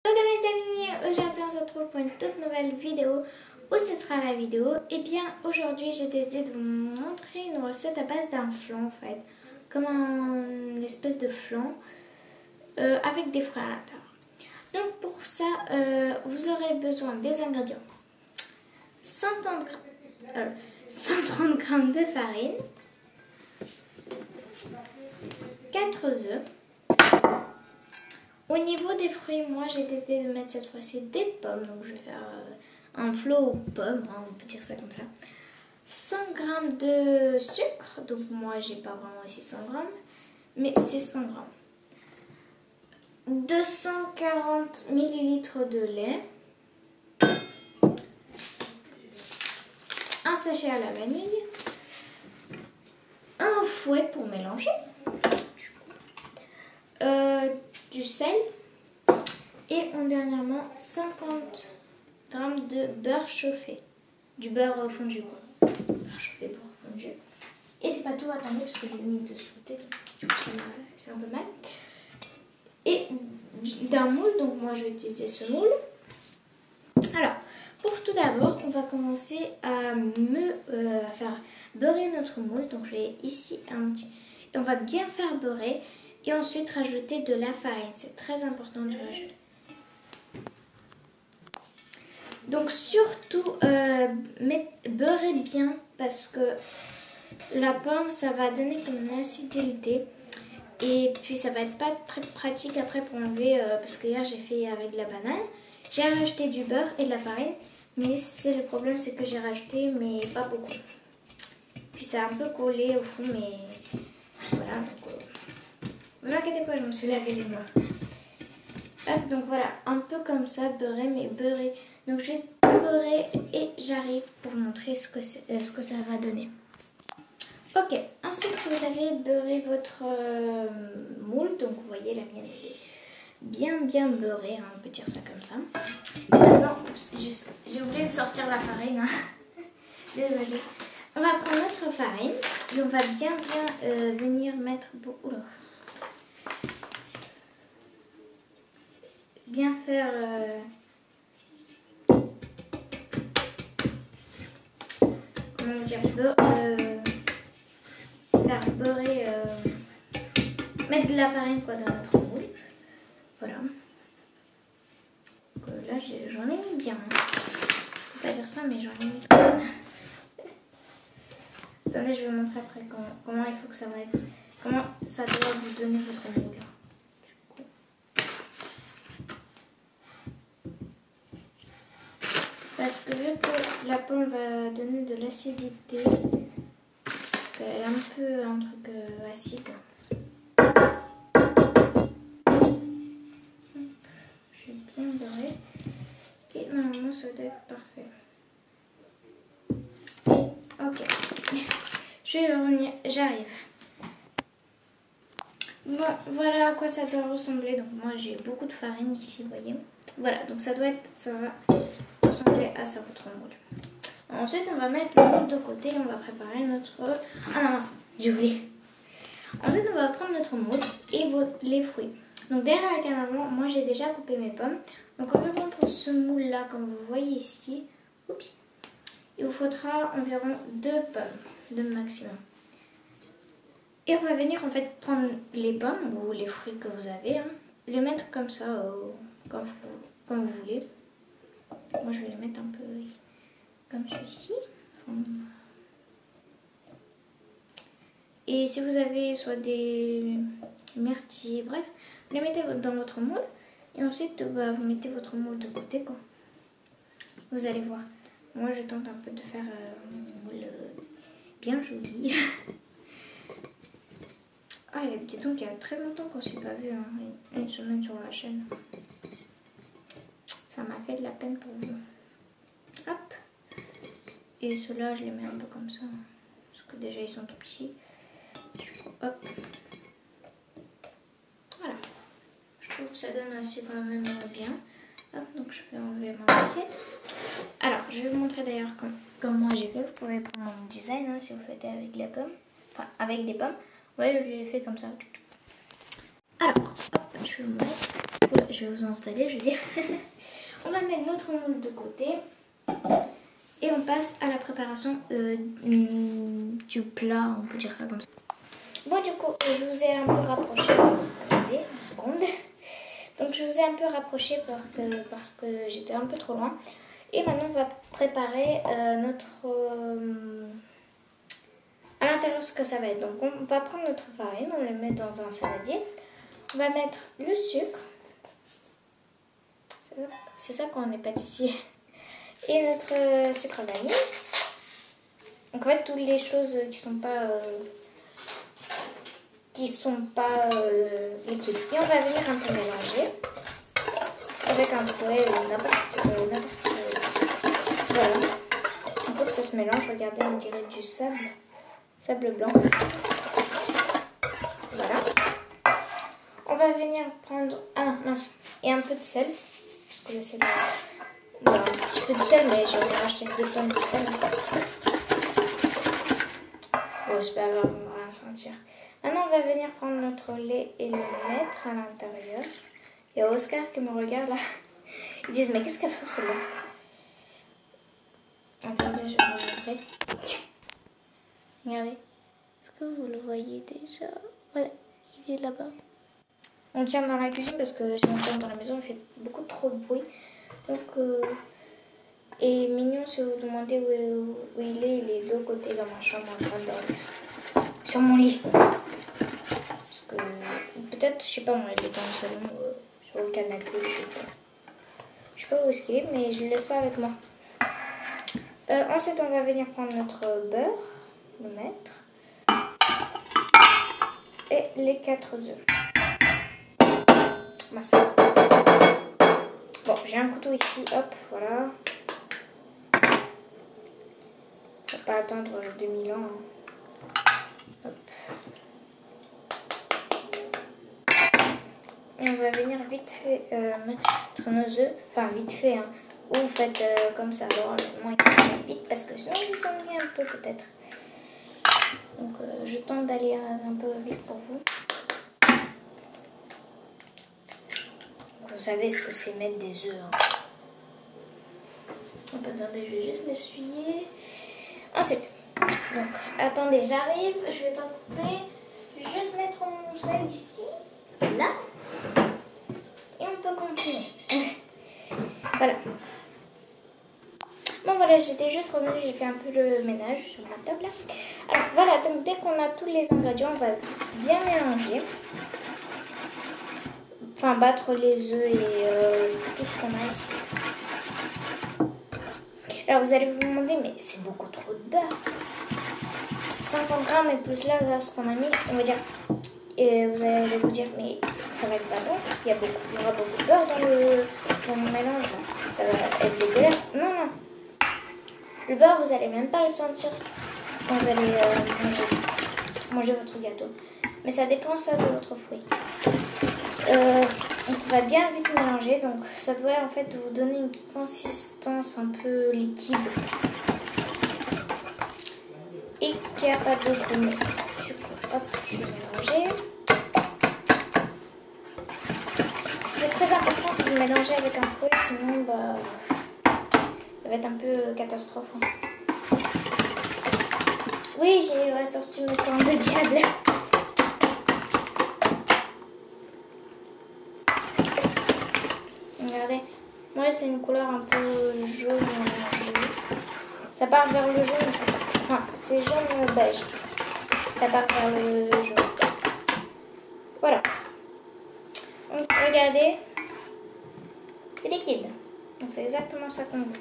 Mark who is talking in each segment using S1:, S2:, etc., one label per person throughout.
S1: Hello mes amis, aujourd'hui on se retrouve pour une toute nouvelle vidéo. Où ce sera la vidéo? Eh bien aujourd'hui j'ai décidé de vous montrer une recette à base d'un flan en fait. Comme une espèce de flan avec des fruits à l'intérieur. Donc pour ça vous aurez besoin des ingrédients. 130 g de farine, 4 œufs. Au niveau des fruits, moi j'ai décidé de mettre cette fois-ci des pommes, donc je vais faire un flot aux pommes, hein, on peut dire ça comme ça. 100 g de sucre, donc moi j'ai pas vraiment ici 100 g, mais c'est 100 g. 240 ml de lait, un sachet à la vanille, un fouet pour mélanger, du sel et dernièrement 50 g de beurre chauffé, du beurre fondu quoi, beurre chauffé, beurre fondu. Et c'est pas tout, attendez parce que j'ai mis de ce côté, du coup c'est un peu mal. Et d'un moule, donc moi je vais utiliser ce moule. Alors pour tout d'abord on va commencer à faire beurrer notre moule, donc je vais ici un petit, et on va bien faire beurrer. Et ensuite rajouter de la farine, c'est très important de rajouter. Donc surtout beurrez bien parce que la pomme ça va donner comme une acidité. Et puis ça va être pas très pratique après pour enlever, parce que hier j'ai fait avec de la banane. J'ai rajouté du beurre et de la farine, mais le problème c'est que j'ai rajouté mais pas beaucoup. Puis ça a un peu collé au fond, mais voilà. Donc, vous inquiétez pas, je me suis lavé les mains. Hop, donc voilà, un peu comme ça, beurré, mais beurré. Donc je vais beurrer et j'arrive pour vous montrer ce que ça va donner. Ok, ensuite vous avez beurré votre moule. Donc vous voyez, la mienne elle est bien beurrée, hein, on peut dire ça comme ça. Non, j'ai oublié de sortir la farine. Hein. Désolée. On va prendre notre farine et on va bien venir mettre beaucoup. Bien faire comment dire, faire beurrer, mettre de la farine quoi dans notre moule. Voilà. Donc, là j'en ai mis bien. Hein. Faut pas dire ça, mais j'en ai mis quand même. Attendez, je vais vous montrer après comment il faut que ça va être, comment ça doit vous donner votre moule. Parce que vu que la pomme va donner de l'acidité, parce qu'elle a un peu un truc acide. Je vais bien beurrer. Et normalement ça doit être parfait. Ok. Je vais revenir, j'arrive. Bon, voilà à quoi ça doit ressembler. Donc moi j'ai beaucoup de farine ici, vous voyez. Voilà, donc ça va ressembler à ça votre moule. Ensuite on va mettre le moule de côté et on va préparer notre... Ah non, j'ai oublié. Ensuite on va prendre notre moule et les fruits. Donc derrière la caméra, moi j'ai déjà coupé mes pommes. Donc environ pour ce moule là, comme vous voyez ici, oups, il vous faudra environ 2 pommes, 2 maximum. Et on va venir en fait prendre les pommes ou les fruits que vous avez, hein, les mettre comme ça, comme vous voulez. Moi je vais les mettre un peu comme celui-ci. Et si vous avez soit des myrtilles, bref, vous les mettez dans votre moule. Et ensuite vous mettez votre moule de côté quoi. Vous allez voir. Moi je tente un peu de faire un moule bien joli. Ah, dis donc, il y a très longtemps qu'on s'est pas vu, hein, une semaine sur la chaîne. Ça m'a fait de la peine pour vous. Hop. Et ceux-là, je les mets un peu comme ça. Parce que déjà, ils sont tout petits. Hop. Voilà. Je trouve que ça donne aussi quand même bien. Hop, donc je vais enlever mon assiette. Alors, je vais vous montrer d'ailleurs comme moi j'ai fait. Vous pouvez prendre mon design hein, si vous faites avec les pommes. Enfin, avec des pommes. Ouais, je l'ai fait comme ça. Alors, hop, je vais vous mettre. Oula, je vais vous installer, je veux dire. On va mettre notre moule de côté. Et on passe à la préparation du plat, on peut dire ça comme ça. Bon, du coup, je vous ai un peu rapproché. Attendez, 2 secondes. Donc, je vous ai un peu rapproché parce que j'étais un peu trop loin. Et maintenant, on va préparer à l'intérieur ce que ça va être. Donc, on va prendre notre farine, on le met dans un saladier. On va mettre le sucre. C'est ça quand on est pâtissier. Et notre sucre vanille. Donc, en fait, toutes les choses qui sont pas liquides. Et on va venir un peu mélanger avec un fouet ou n'importe. Voilà. Il faut que ça se mélange. Regardez, on dirait du sable blanc. Voilà. On va venir prendre et un peu de sel. Parce que le sel, voilà, un petit peu de sel, mais j'ai racheté 2 tonnes de sel. Bon, c'est pas grave, on va rien sentir. Maintenant, on va venir prendre notre lait et le mettre à l'intérieur. Il y a Oscar qui me regarde là. Ils disent, mais qu'est-ce qu'elle fait celle-là? Attendez, je vais vous montrer. Tiens. Regardez. Est-ce que vous le voyez déjà? Voilà, il est là-bas. On le tient dans la cuisine parce que si on le tient dans la maison, il fait beaucoup trop de bruit. Donc, et Mignon, si vous vous demandez où il est de l'autre côté dans ma chambre en train de dormir. Sur mon lit. Parce que peut-être, je sais pas moi, il est dans le salon, sur le canapé, je sais pas où est-ce qu'il est, mais je le laisse pas avec moi. Ensuite, on va venir prendre notre beurre, le mettre, et les 4 œufs. Bon, j'ai un couteau ici, hop, voilà. On va pas attendre 2000 ans. Hop. Et on va venir vite fait mettre nos œufs, enfin vite fait, hein. Ou vous faites comme ça, alors moi vite parce que sinon vous ennuyez un peu peut-être. Donc je tente d'aller un peu vite pour vous. Vous savez ce que c'est mettre des œufs. Hein. Attendez, je vais juste m'essuyer. Ensuite, donc attendez, j'arrive, je vais pas couper. Je vais juste mettre mon sel ici, là. Et on peut continuer. Voilà. Bon voilà, j'étais juste revenue, j'ai fait un peu le ménage sur ma table là. Alors voilà, donc dès qu'on a tous les ingrédients, on va bien mélanger. Enfin battre les œufs et tout ce qu'on a ici. Alors vous allez vous demander, mais c'est beaucoup trop de beurre. 50 grammes et plus là, ce qu'on a mis, on va dire. Et vous allez vous dire, mais ça va être pas bon. Il y aura beaucoup de beurre dans mon mélange. Là. Ça va être dégueulasse. Non, non. Le beurre, vous allez même pas le sentir quand vous allez manger votre gâteau. Mais ça dépend ça de votre fruit. On va bien vite mélanger. Donc ça doit en fait vous donner une consistance un peu liquide. Et qu'il n'y a pas de goût. Hop, je vais mélanger. C'est très important de mélanger avec un fouet, sinon ça va être un peu catastrophe. Hein. Oui, j'ai ressorti mon corps de diable. Regardez, moi c'est une couleur un peu jaune. Ça part vers le jaune, enfin c'est jaune beige. Ça part vers le jaune. Voilà. Donc regardez, c'est liquide. Donc c'est exactement ça qu'on veut.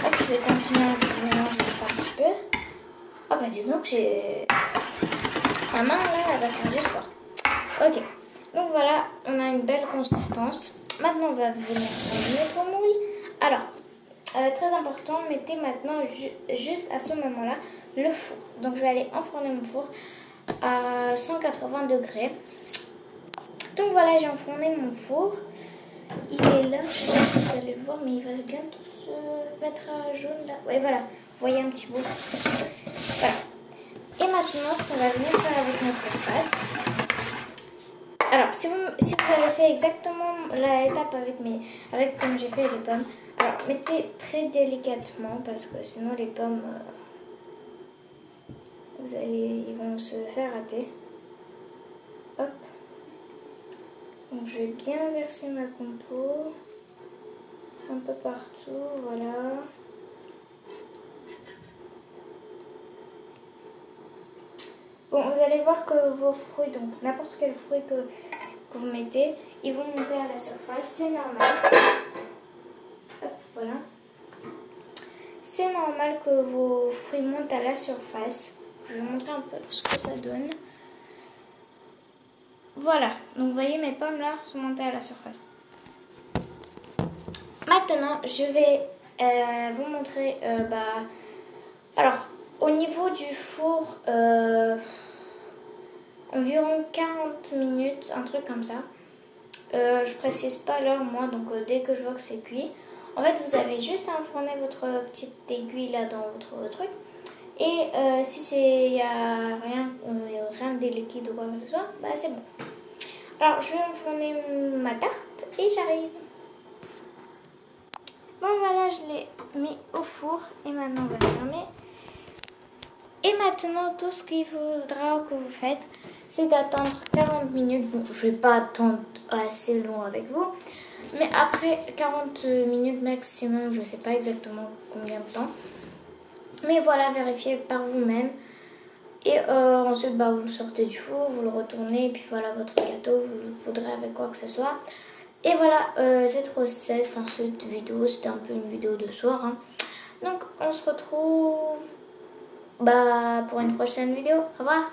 S1: Hop, je vais continuer à mélanger juste un petit peu. Ah bah dis donc, j'ai ma main là, elle va faire du sport. Ok, donc voilà, on a une belle consistance. Maintenant on va venir prendre notre moule. Alors, très important, mettez maintenant juste à ce moment-là le four. Donc je vais aller enfourner mon four à 180 degrés. Donc voilà, j'ai enfourné mon four. Il est là, je sais pas si vous allez le voir, mais il va bientôt se mettre à jaune là. Ouais, voilà, vous voyez un petit bout. Voilà. Et maintenant, ce qu'on va venir faire avec notre pâte, Alors, si vous avez fait exactement la étape avec comme j'ai fait les pommes, alors mettez très délicatement parce que sinon les pommes, ils vont se faire rater. Hop. Donc je vais bien verser ma compo un peu partout, voilà. Bon, vous allez voir que vos fruits, donc n'importe quel fruit que vous mettez, ils vont monter à la surface, c'est normal. Hop, voilà. C'est normal que vos fruits montent à la surface. Je vais vous montrer un peu ce que ça donne. Voilà, donc vous voyez mes pommes là sont montées à la surface. Maintenant, je vais vous montrer, alors au niveau du four, environ 40 minutes, un truc comme ça. Je précise pas l'heure moi, donc dès que je vois que c'est cuit, en fait vous avez juste à enfourner votre petite aiguille là dans votre truc. Et si il n'y a rien de liquide ou quoi que ce soit, bah c'est bon. Alors je vais enfourner ma tarte et j'arrive. Bon voilà, je l'ai mis au four et maintenant on va fermer. Et maintenant tout ce qu'il faudra que vous faites, c'est d'attendre 40 minutes. Bon, je ne vais pas attendre assez long avec vous, mais après 40 minutes maximum, je ne sais pas exactement combien de temps. Mais voilà, vérifiez par vous-même. Et ensuite, vous le sortez du four, vous le retournez, et puis voilà votre gâteau, vous le poudrez avec quoi que ce soit. Et voilà, cette recette, enfin cette vidéo, c'était un peu une vidéo de soir. Hein. Donc, on se retrouve pour une prochaine vidéo. Au revoir.